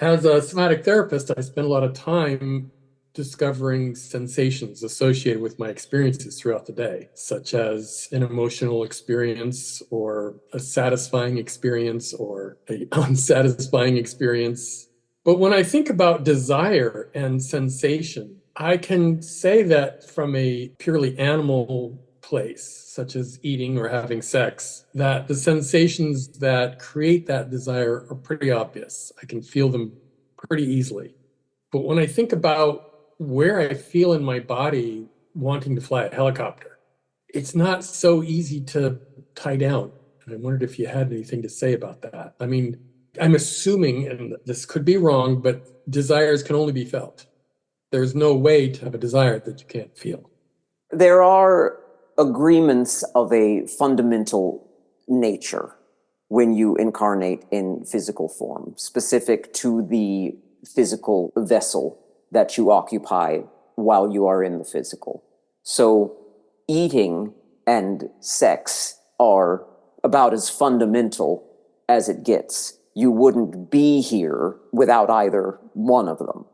As a somatic therapist, I spend a lot of time discovering sensations associated with my experiences throughout the day, such as an emotional experience or a satisfying experience or a unsatisfying experience. But when I think about desire and sensation, I can say that from a purely animal place, such as eating or having sex, that the sensations that create that desire are pretty obvious. I can feel them pretty easily. But when I think about where I feel in my body wanting to fly a helicopter, it's not so easy to tie down. And I wondered if you had anything to say about that. I mean, I'm assuming, and this could be wrong, but desires can only be felt. There's no way to have a desire that you can't feel. There are agreements of a fundamental nature when you incarnate in physical form, specific to the physical vessel that you occupy while you are in the physical. So eating and sex are about as fundamental as it gets. You wouldn't be here without either one of them.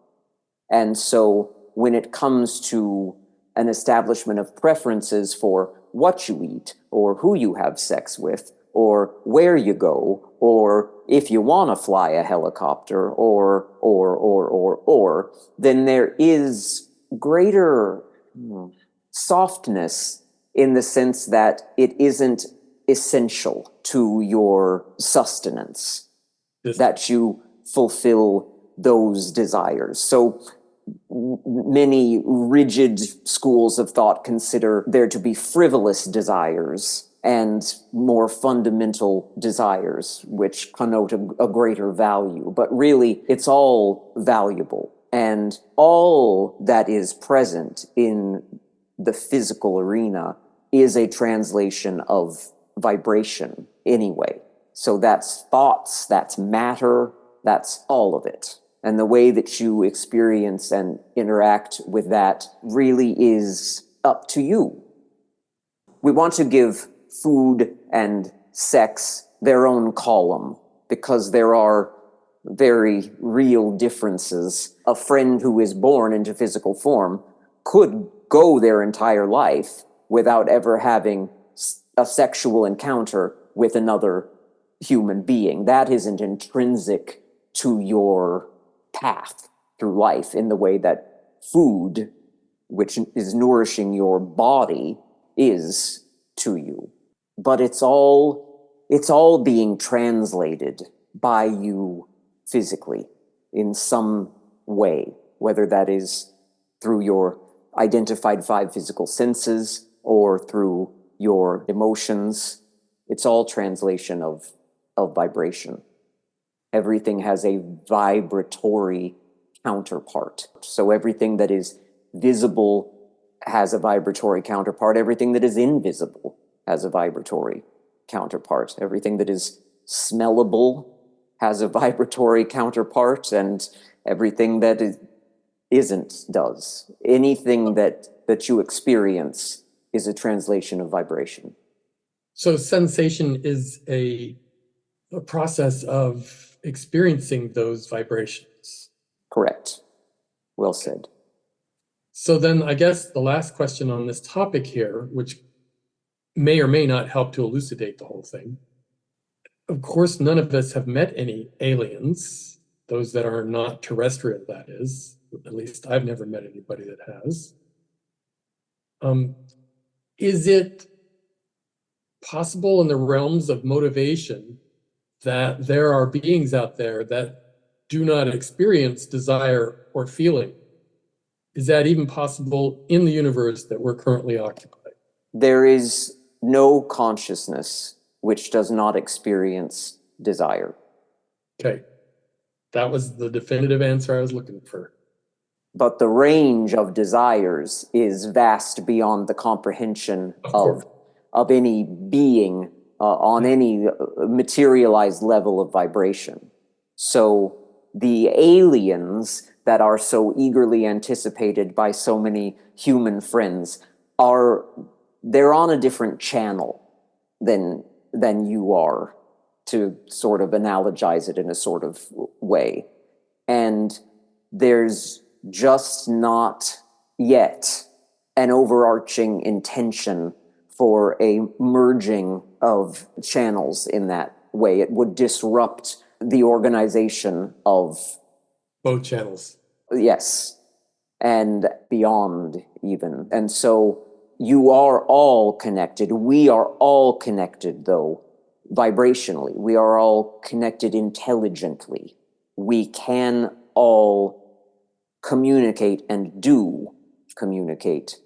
And so when it comes to an establishment of preferences for what you eat or who you have sex with or where you go or if you want to fly a helicopter or, then there is greater softness in the sense that it isn't essential to your sustenance that you fulfill those desires. So many rigid schools of thought consider there to be frivolous desires and more fundamental desires, which connote a greater value. But really, it's all valuable. And all that is present in the physical arena is a translation of vibration anyway. So that's thoughts, that's matter, that's all of it. And the way that you experience and interact with that really is up to you. We want to give food and sex their own column because there are very real differences. A friend who is born into physical form could go their entire life without ever having a sexual encounter with another human being. That isn't intrinsic to your path through life in the way that food, which is nourishing your body, is to you. But it's all being translated by you physically in some way, whether that is through your identified five physical senses or through your emotions. It's all translation of vibration. Everything has a vibratory counterpart. So everything that is visible has a vibratory counterpart. Everything that is invisible has a vibratory counterpart. Everything that is smellable has a vibratory counterpart, and everything that isn't does. Anything that you experience is a translation of vibration. So sensation is a process of experiencing those vibrations. Correct. Well said. So then I guess the last question on this topic here, which may or may not help to elucidate the whole thing. Of course, none of us have met any aliens, those that are not terrestrial, that is. At least I've never met anybody that has. Is it possible in the realms of motivation that there are beings out there that do not experience desire or feeling? Is that even possible in the universe that we're currently occupying? There is no consciousness which does not experience desire. Okay. That was the definitive answer I was looking for. But the range of desires is vast beyond the comprehension of any being on any materialized level of vibration. So the aliens that are so eagerly anticipated by so many human friends they're on a different channel than you are, to sort of analogize it in a sort of way. And there's just not yet an overarching intention for a merging of channels in that way. It would disrupt the organization of both channels. Yes, and beyond even. And so you are all connected. We are all connected, though, vibrationally. We are all connected intelligently. We can all communicate and do communicate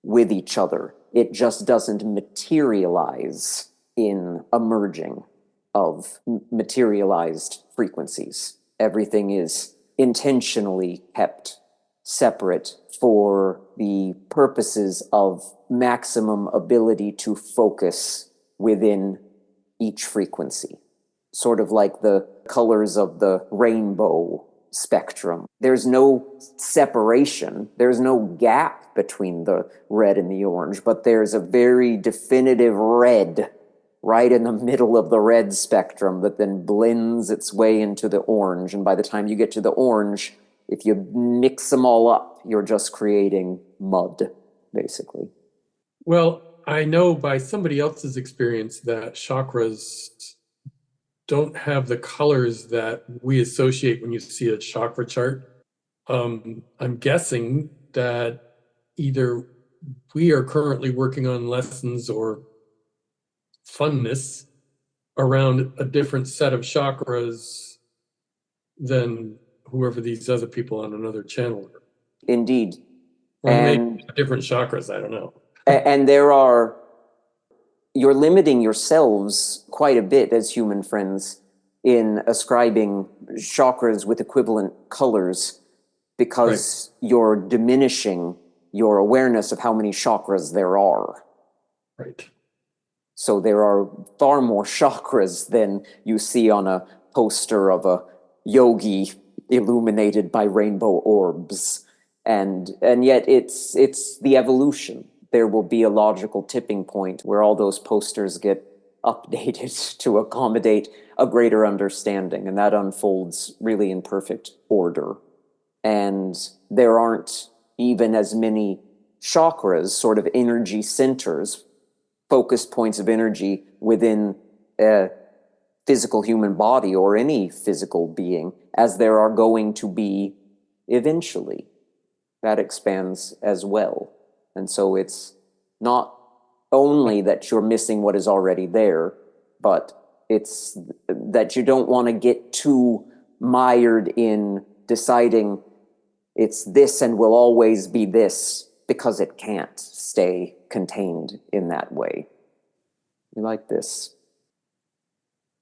with each other. It just doesn't materialize in a merging of materialized frequencies. Everything is intentionally kept separate for the purposes of maximum ability to focus within each frequency. Sort of like the colors of the rainbow spectrum. There's no separation, there's no gap between the red and the orange, but there's a very definitive red right in the middle of the red spectrum that then blends its way into the orange. And by the time you get to the orange, if you mix them all up, you're just creating mud, basically. Well, I know by somebody else's experience that chakras don't have the colors that we associate when you see a chakra chart. I'm guessing that either we are currently working on lessons or funness around a different set of chakras than whoever these other people on another channel are. Indeed. Or maybe different chakras, I don't know. And you're limiting yourselves quite a bit as human friends in ascribing chakras with equivalent colors because you're diminishing your awareness of how many chakras there are. Right. So there are far more chakras than you see on a poster of a yogi illuminated by rainbow orbs. And yet it's the evolution. There will be a logical tipping point where all those posters get updated to accommodate a greater understanding, and that unfolds really in perfect order. And there aren't even as many chakras, sort of energy centers, focus points of energy within a physical human body or any physical being as there are going to be eventually. That expands as well. And so it's not only that you're missing what is already there, but it's that you don't want to get too mired in deciding it's this and will always be this, because it can't stay contained in that way. We like this.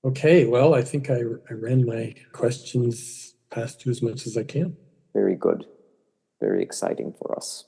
Okay, well, I think I ran my questions past you as much as I can. Very good. Very exciting for us.